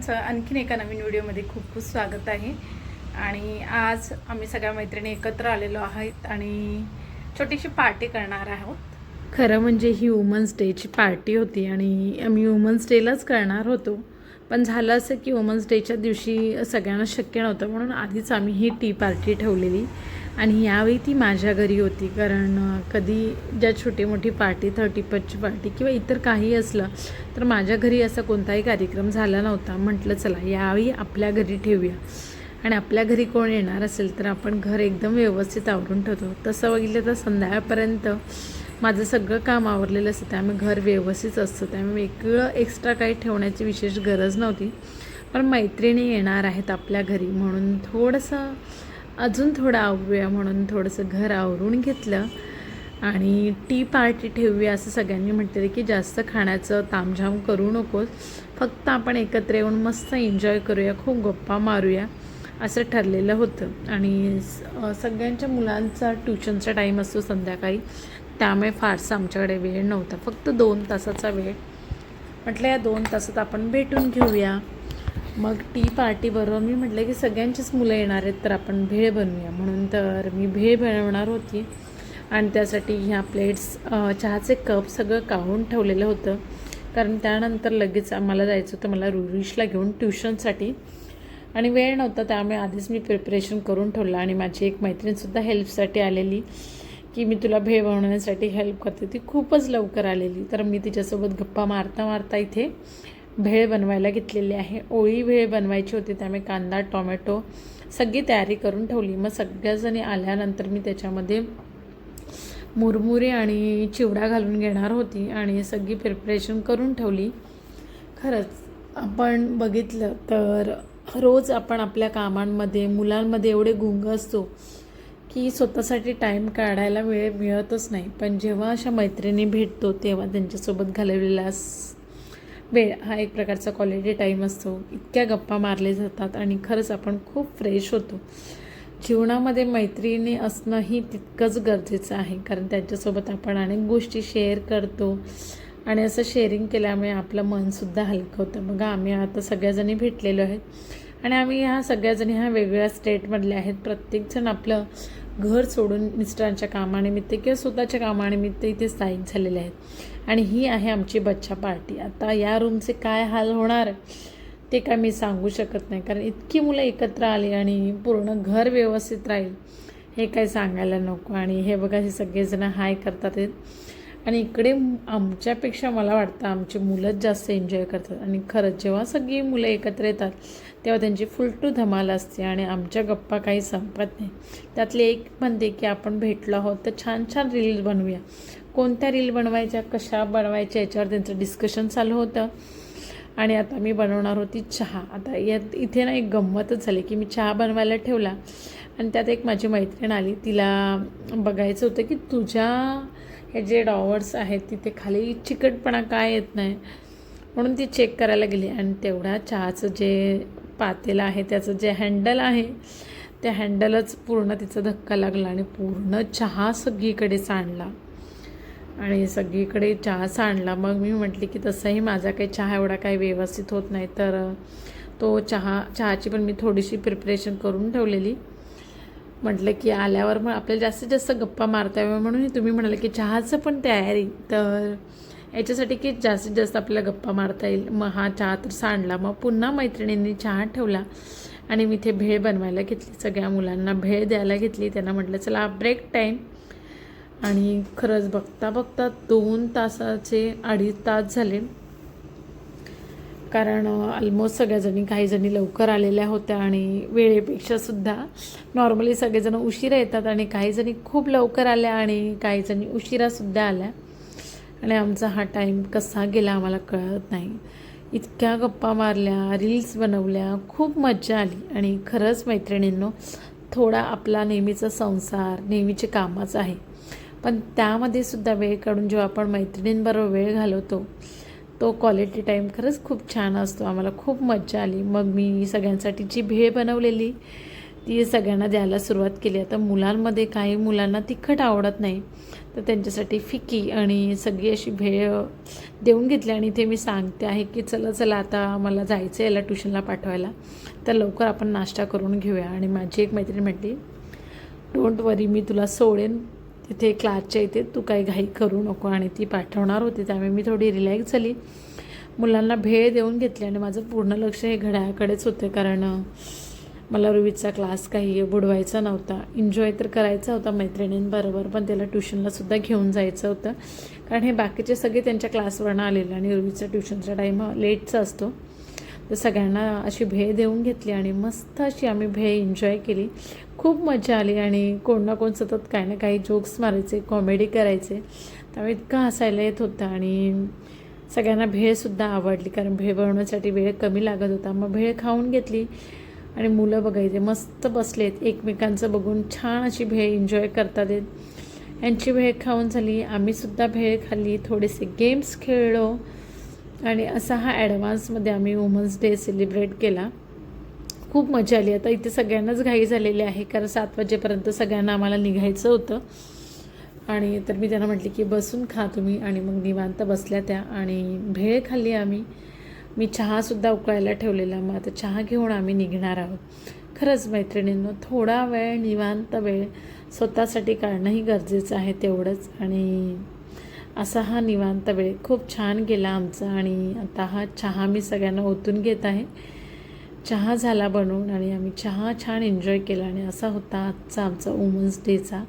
सर्वांचं आणखीन एका नवीन व्हिडिओमध्ये खूप खूप स्वागत आहे। आणि आज आम्ही सगळ्या मैत्रिणी एकत्र आलेलो आहोत आणि छोटीशी पार्टी करणार आहोत। खरं म्हणजे ही वुमन्स डेची पार्टी होती आणि आम्ही वुमन्स डेलाच करणार होतो, पण झालं असं की वुमन्स डेच्या दिवशी सगळ्यांना शक्य नव्हतं, म्हणून आधीच आम्ही ही टी पार्टी ठेवलेली। आणि यावेळी ती माझ्या घरी होती, कारण कधी ज्या छोटी मोठी पार्टी 30ची पार्टी किंवा इतर काही असलं तर माझ्या घरी असा कोणताही कार्यक्रम झाला नव्हता। म्हटलं चला यावेळी आपल्या घरी ठेवूया, आणि आपल्या घरी कोण येणार असेल तर आपण घर एकदम व्यवस्थित आवरून ठेवतो। तसं बघितलं तर संध्याकाळपर्यंत माझं सगळं काम आवरलेलं असतं, त्यामुळे घर व्यवस्थित असतं, त्यामुळे वेगळं एक्स्ट्रा काही ठेवण्याची विशेष गरज नव्हती। पण मैत्रिणी येणार आहेत आपल्या घरी म्हणून थोडंसं अजून थोडं आवरूया म्हणून थोडंसं घर आवरून घेतलं आणि टी पार्टी ठेवूया असं सगळ्यांनी म्हटलेलं की जास्त खाण्याचं तामझाम करू नकोस, फक्त आपण एकत्र येऊन मस्त एन्जॉय करूया, खूप गप्पा मारूया असं ठरलेलं होतं। आणि सगळ्यांच्या मुलांचा ट्युशनचा टाईम असतो संध्याकाळी, त्यामुळे फारसा आमच्याकडे वेळ नव्हता, फक्त 2 तासाचा वेळ। म्हटलं या 2 तासात आपण भेटून घेऊया। मग टी पार्टीबरोबर मी म्हटलं की सगळ्यांचीच मुलं येणार आहेत तर आपण भेळ बनवूया, म्हणून तर मी भेळ बनवणार होती। आणि त्यासाठी ह्या प्लेट्स, चहाचे कप सगळं काढून ठेवलेलं होतं, कारण त्यानंतर लगेच आम्हाला जायचं होतं मला रुरीशला घेऊन ट्युशनसाठी, आणि वेळ नव्हता, त्यामुळे आधीच मी प्रिपरेशन करून ठेवलं। आणि माझी एक मैत्रीणसुद्धा हेल्पसाठी आलेली की मी तुला भेळ बनवण्यासाठी हेल्प करते, ती खूपच लवकर आलेली, तर मी तिच्यासोबत गप्पा मारता मारता इथे भेळ बनवायला घेतलेली आहे। ओळी भेळ बनवायची होती, त्यामुळे कांदा टोमॅटो सगळी तयारी करून ठेवली। मग सगळ्याजणी आल्यानंतर मी त्याच्यामध्ये मुरमुरे आणि चिवडा घालून घेणार होती आणि सगळी प्रिपरेशन करून ठेवली। खरंच आपण बघितलं तर रोज आपण आपल्या कामांमध्ये मुलांमध्ये एवढे गुंग असतो की स्वतःसाठी टाईम काढायला वेळ मिळतच नाही, पण जेव्हा अशा मैत्रिणी भेटतो तेव्हा त्यांच्यासोबत घालवलेला वेळ हा एक प्रकारचा क्वालिटी टाईम असतो। इतक्या गप्पा मारले जातात आणि खरंच आपण खूप फ्रेश होतो। जीवनामध्ये मैत्रिणी असणंही तितकंच गरजेचं आहे, कारण त्यांच्यासोबत आपण अनेक गोष्टी शेअर करतो आणि असं शेअरिंग केल्यामुळे आपलं मनसुद्धा हलकं होतं। बघा आम्ही आता सगळ्याजणी भेटलेलो आहेत आणि आम्ही ह्या सगळ्याजणी ह्या वेगवेगळ्या स्टेटमधले आहेत, प्रत्येकजण आपलं घर सोडून मिस्टरांच्या कामानिमित्त किंवा स्वतःच्या कामानिमित्त इथे स्थायिक झालेले आहेत। आणि ही आहे आमची बच्चा पार्टी। आता या रूमचे काय हाल होणार ते काय मी सांगू शकत नाही, कारण इतकी मुलं एकत्र आली आणि पूर्ण घर व्यवस्थित राहील हे काय सांगायला नको। आणि हे बघा हे सगळेजण हाय करतात आहेत, आणि इकडे आमच्यापेक्षा मला वाटतं आमची मुलंच जास्त एन्जॉय करतात। आणि खरंच जेव्हा सगळी मुलं एकत्र येतात तेव्हा त्यांची फुल टू धमाल असते आणि आमच्या गप्पा काही संपत नाही। त्यातले एक म्हणते की आपण भेटलो आहोत तर छान छान रील्स बनवूया, कोणत्या रील बनवायच्या कशा बनवायच्या याच्यावर त्यांचं डिस्कशन चालू होतं। आणि आता मी बनवणार होती चहा। आता यात इथे ना एक गंमतच झाली की मी चहा बनवायला ठेवला आणि त्यात एक माझी मैत्रीण आली, तिला बघायचं होतं की तुझ्या हे जे डॉवर्स आहेत तिथे खाली चिकटपणा काय येत नाही, म्हणून ती चेक करायला गेली। आणि तेवढा चहाचं जे पातेलं आहे त्याचं जे हँडल आहे त्या हँडलच पूर्ण तिचा धक्का लागला आणि पूर्ण चहा सगळीकडे सांडला आणि सगळीकडे चहा सांडला। मग मी म्हटले की तसंही माझा काही चहा एवढा काही व्यवस्थित होत नाही, तर तो चहाची पण मी थोडीशी प्रिपरेशन करून ठेवलेली। म्हटलं की आल्यावर मग आपल्याला जास्तीत जास्त गप्पा मारता यावं म्हणून तुम्ही म्हणाले की चहाचं पण तयारी, तर याच्यासाठी की जास्तीत जास्त आपल्याला गप्पा मारता येईल। मग हा चहा तर सांडला, मग पुन्हा मैत्रिणींनी चहा ठेवला आणि मी इथे भेळ बनवायला घेतली, सगळ्या मुलांना भेळ द्यायला घेतली। त्यांना म्हटलं चला ब्रेक टाईम। आणि खरंच बघता बघता 2 तासाचे 2.5 तास झाले, कारण ऑलमोस्ट सगळ्याजणी काही जणी लवकर आलेल्या होत्या आणि वेळेपेक्षासुद्धा नॉर्मली सगळेजण उशिरा येतात आणि काही जणी खूप लवकर आल्या आणि काही जणी उशिरासुद्धा आल्या, आणि आमचा हा टाईम कसा गेला आम्हाला कळत नाही। इतक्या गप्पा मारल्या, रील्स बनवल्या, खूप मज्जा आली। आणि खरंच मैत्रिणींनो, थोडा आपला नेहमीचा संसार नेहमीचे कामच आहे, पण त्यामध्ये सुद्धा वेळ काढून जेव्हा आपण मैत्रिणींबरोबर वेळ घालवतो तो क्वालिटी टाईम खरंच खूप छान असतो। आम्हाला खूप मज्जा आली। मग मी सगळ्यांसाठी जी भेळ बनवलेली ती सगळ्यांना द्यायला सुरुवात केली. आता मुलांमध्ये काही मुलांना तिखट आवडत नाही, तर त्यांच्यासाठी फिकी आणि सगळी अशी भेळ देऊन घेतली. आणि इथे मी सांगते आहे की चला चला आता मला जायचं आहे याला ट्युशनला पाठवायला, तर लवकर आपण नाश्ता करून घेऊया. आणि माझी एक मैत्रीण म्हटली, डोंट वरी, मी तुला सोडेन तिथे क्लासच्या इथे, तू काही घाई करू नको. आणि ती पाठवणार होती, त्यामुळे मी थोडी रिलॅक्स झाली. मुलांना भेळ देऊन घेतली आणि माझं पूर्ण लक्ष हे घड्याळाकडेच होतं, कारण मला रुवीचा क्लास काही बुडवायचा नव्हता. एन्जॉय तर करायचा होता मैत्रिणींबरोबर, पण त्याला ट्युशनलासुद्धा घेऊन जायचं होतं, कारण हे बाकीचे सगळे त्यांच्या क्लासवरनं आलेले आणि रुवीचा ट्युशनचा टाईम लेटचा असतो. तर सगळ्यांना अशी भेळ देऊन घेतली आणि मस्त अशी आम्ही भेळ एन्जॉय केली. खूप मजा आली आणि कोण ना कोण सतत काही ना काही जोक्स मारायचे, कॉमेडी करायचे, त्यामुळे इतकं हसायला येत होतं. आणि सगळ्यांना भेळसुद्धा आवडली, कारण भेळ बनवण्यासाठी वेळ कमी लागत होता. मग भेळ खाऊन घेतली आणि मुलं बघायचे मस्त बसलेत एकमेकांचं बघून, छान अशी भेळ एन्जॉय करतात. यांची भेळ खाऊन झाली, आम्हीसुद्धा भेळ खाल्ली, थोडेसे गेम्स खेळलो आणि असा हा ॲडव्हान्समध्ये आम्ही वुमन्स डे सेलिब्रेट केला. खूप मजा आली. आता इथे सगळ्यांनाच घाई झालेली आहे, कारण 7 वाजेपर्यंत सगळ्यांना आम्हाला निघायचं होतं. आणि तर मी त्यांना म्हटले की बसून खा तुम्ही, आणि मग निवांत बसल्या त्या आणि भेळ खाल्ली आम्ही. मी चहासुद्धा उकळायला ठेवलेला, मग आता चहा घेऊन आम्ही निघणार आहोत. खरंच मैत्रिणींनो, थोडा वेळ निवांत वेळ स्वतःसाठी काढणंही गरजेचं आहे तेवढंच. आणि असा हा निवांत वेळ खूप छान गेला आमचा. आणि आता हा चहा मी सगळ्यांना ओतून घेत आहे. चहा झाला बनवून आणि आम्ही चहा छान एन्जॉय केला. आणि असा होता आजचा आमचा वुमन्स डेचा